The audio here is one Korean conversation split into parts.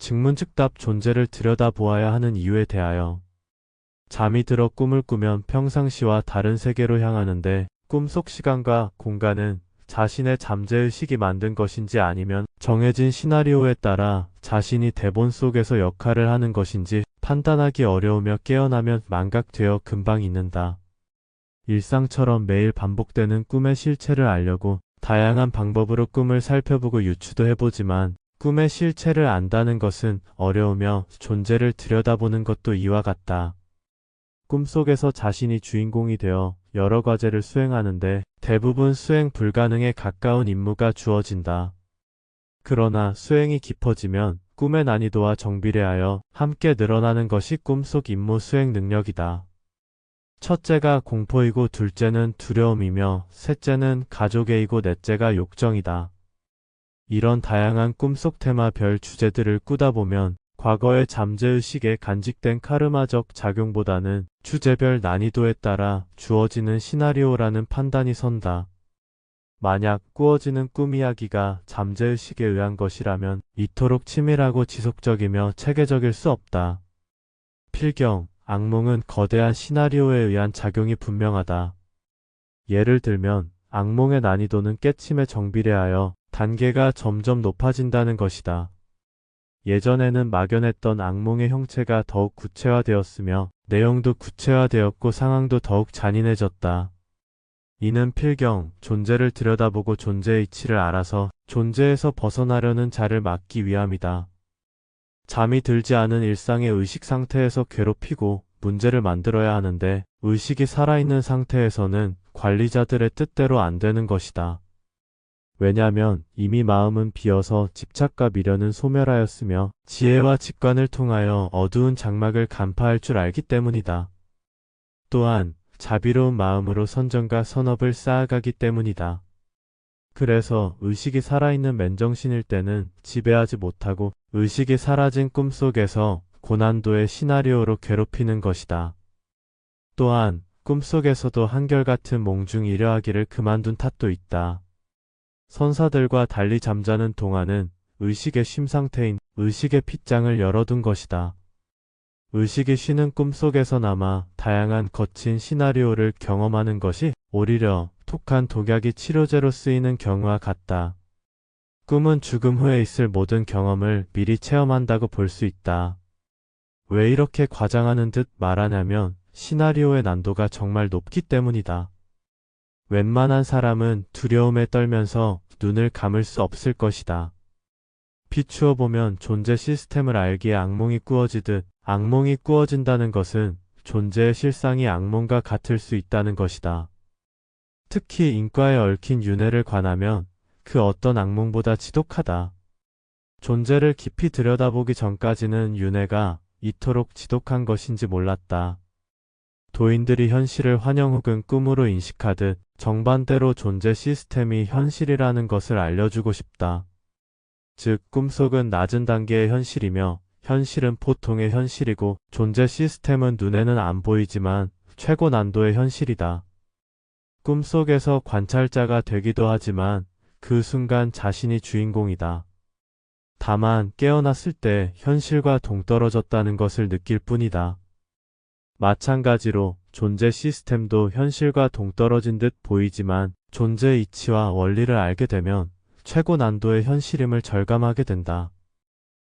즉문즉답 존재를 들여다보아야 하는 이유에 대하여. 잠이 들어 꿈을 꾸면 평상시와 다른 세계로 향하는데 꿈속 시간과 공간은 자신의 잠재의식이 만든 것인지 아니면 정해진 시나리오에 따라 자신이 대본 속에서 역할을 하는 것인지 판단하기 어려우며 깨어나면 망각되어 금방 잊는다. 일상처럼 매일 반복되는 꿈의 실체를 알려고 다양한 방법으로 꿈을 살펴보고 유추도 해보지만 꿈의 실체를 안다는 것은 어려우며 존재를 들여다보는 것도 이와 같다. 꿈속에서 자신이 주인공이 되어 여러 과제를 수행하는데 대부분 수행 불가능에 가까운 임무가 주어진다. 그러나 수행이 깊어지면 꿈의 난이도와 정비례하여 함께 늘어나는 것이 꿈속 임무 수행 능력이다. 첫째가 공포이고 둘째는 두려움이며 셋째는 가족애이고 넷째가 욕정이다. 이런 다양한 꿈속 테마별 주제들을 꾸다 보면 과거의 잠재의식에 간직된 카르마적 작용보다는 주제별 난이도에 따라 주어지는 시나리오라는 판단이 선다. 만약 꾸어지는 꿈 이야기가 잠재의식에 의한 것이라면 이토록 치밀하고 지속적이며 체계적일 수 없다. 필경, 악몽은 거대한 시나리오에 의한 작용이 분명하다. 예를 들면 악몽의 난이도는 깨침에 정비례하여 단계가 점점 높아진다는 것이다. 예전에는 막연했던 악몽의 형체가 더욱 구체화되었으며 내용도 구체화되었고 상황도 더욱 잔인해졌다. 이는 필경, 존재를 들여다보고 존재의 이치를 알아서 존재에서 벗어나려는 자를 막기 위함이다. 잠이 들지 않은 일상의 의식 상태에서 괴롭히고 문제를 만들어야 하는데 의식이 살아있는 상태에서는 관리자들의 뜻대로 안 되는 것이다. 왜냐하면 이미 마음은 비어서 집착과 미련은 소멸하였으며 지혜와 직관을 통하여 어두운 장막을 간파할 줄 알기 때문이다. 또한 자비로운 마음으로 선정과 선업을 쌓아가기 때문이다. 그래서 의식이 살아있는 맨정신일 때는 지배하지 못하고 의식이 사라진 꿈속에서 고난도의 시나리오로 괴롭히는 것이다. 또한 꿈속에서도 한결같은 몽중 일여하기를 그만둔 탓도 있다. 선사들과 달리 잠자는 동안은 의식의 쉼 상태인 의식의 핏장을 열어둔 것이다. 의식이 쉬는 꿈속에서나마 다양한 거친 시나리오를 경험하는 것이 오히려 독한 독약이 치료제로 쓰이는 경우와 같다. 꿈은 죽음 후에 있을 모든 경험을 미리 체험한다고 볼 수 있다. 왜 이렇게 과장하는 듯 말하냐면 시나리오의 난도가 정말 높기 때문이다. 웬만한 사람은 두려움에 떨면서 눈을 감을 수 없을 것이다. 비추어 보면 존재 시스템을 알기에 악몽이 꾸어지듯 악몽이 꾸어진다는 것은 존재의 실상이 악몽과 같을 수 있다는 것이다. 특히 인과에 얽힌 윤회를 관하면 그 어떤 악몽보다 지독하다. 존재를 깊이 들여다보기 전까지는 윤회가 이토록 지독한 것인지 몰랐다. 도인들이 현실을 환영 혹은 꿈으로 인식하듯 정반대로 존재 시스템이 현실이라는 것을 알려주고 싶다. 즉, 꿈속은 낮은 단계의 현실이며 현실은 보통의 현실이고 존재 시스템은 눈에는 안 보이지만 최고 난도의 현실이다. 꿈속에서 관찰자가 되기도 하지만 그 순간 자신이 주인공이다. 다만 깨어났을 때 현실과 동떨어졌다는 것을 느낄 뿐이다. 마찬가지로 존재 시스템도 현실과 동떨어진 듯 보이지만 존재의 이치와 원리를 알게 되면 최고 난도의 현실임을 절감하게 된다.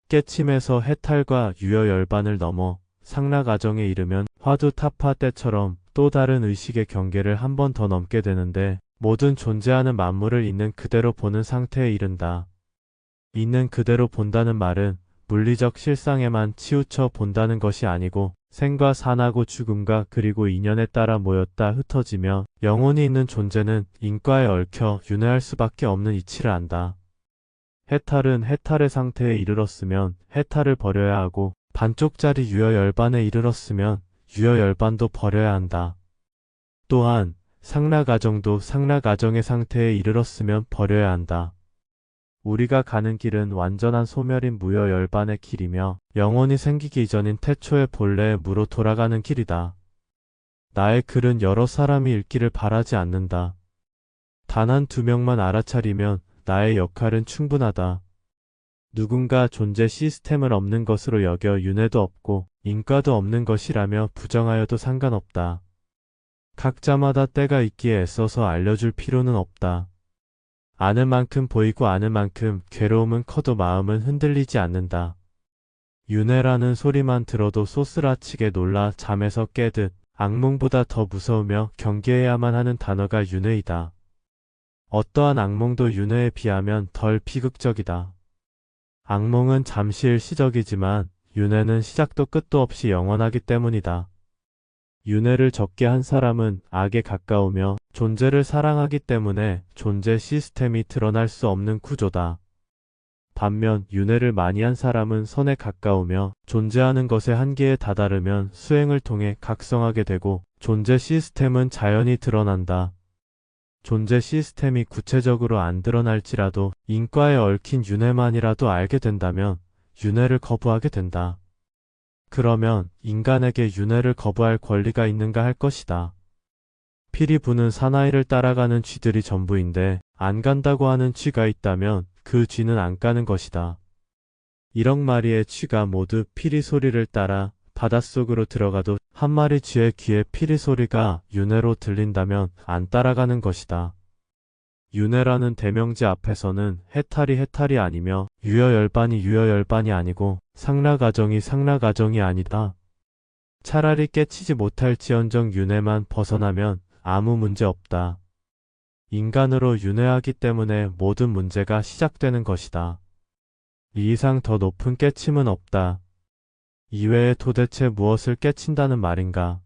깨침에서 해탈과 유여열반을 넘어 상락아정에 이르면 화두타파 때처럼 또 다른 의식의 경계를 한 번 더 넘게 되는데 모든 존재하는 만물을 있는 그대로 보는 상태에 이른다. 있는 그대로 본다는 말은 물리적 실상에만 치우쳐 본다는 것이 아니고 생과 사나고 죽음과 그리고 인연에 따라 모였다 흩어지며 영혼이 있는 존재는 인과에 얽혀 윤회할 수밖에 없는 이치를 안다. 해탈은 해탈의 상태에 이르렀으면 해탈을 버려야 하고 반쪽짜리 유여열반에 이르렀으면 유여열반도 버려야 한다. 또한 상락아정도 상락아정의 상태에 이르렀으면 버려야 한다. 우리가 가는 길은 완전한 소멸인 무여열반의 길이며 영혼이 생기기 이전인 태초의 본래의 무로 돌아가는 길이다. 나의 글은 여러 사람이 읽기를 바라지 않는다. 단 한 두 명만 알아차리면 나의 역할은 충분하다. 누군가 존재 시스템을 없는 것으로 여겨 윤회도 없고 인과도 없는 것이라며 부정하여도 상관없다. 각자마다 때가 있기에 애써서 알려줄 필요는 없다. 아는 만큼 보이고 아는 만큼 괴로움은 커도 마음은 흔들리지 않는다. 윤회라는 소리만 들어도 소스라치게 놀라 잠에서 깨듯 악몽보다 더 무서우며 경계해야만 하는 단어가 윤회이다. 어떠한 악몽도 윤회에 비하면 덜 비극적이다. 악몽은 잠시 일시적이지만 윤회는 시작도 끝도 없이 영원하기 때문이다. 윤회를 적게 한 사람은 악에 가까우며 존재를 사랑하기 때문에 존재 시스템이 드러날 수 없는 구조다. 반면 윤회를 많이 한 사람은 선에 가까우며 존재하는 것의 한계에 다다르면 수행을 통해 각성하게 되고 존재 시스템은 자연히 드러난다. 존재 시스템이 구체적으로 안 드러날지라도 인과에 얽힌 윤회만이라도 알게 된다면 윤회를 거부하게 된다. 그러면 인간에게 윤회를 거부할 권리가 있는가 할 것이다. 피리 부는 사나이를 따라가는 쥐들이 전부인데 안 간다고 하는 쥐가 있다면 그 쥐는 안 가는 것이다. 1억 마리의 쥐가 모두 피리 소리를 따라 바닷속으로 들어가도 한 마리 쥐의 귀에 피리 소리가 윤회로 들린다면 안 따라가는 것이다. 윤회라는 대명제 앞에서는 해탈이 아니며 유여열반이 유여열반이 아니고 상라가정이 상라가정이 아니다. 차라리 깨치지 못할지언정 윤회만 벗어나면 아무 문제 없다. 인간으로 윤회하기 때문에 모든 문제가 시작되는 것이다. 이 이상 더 높은 깨침은 없다. 이외에 도대체 무엇을 깨친다는 말인가?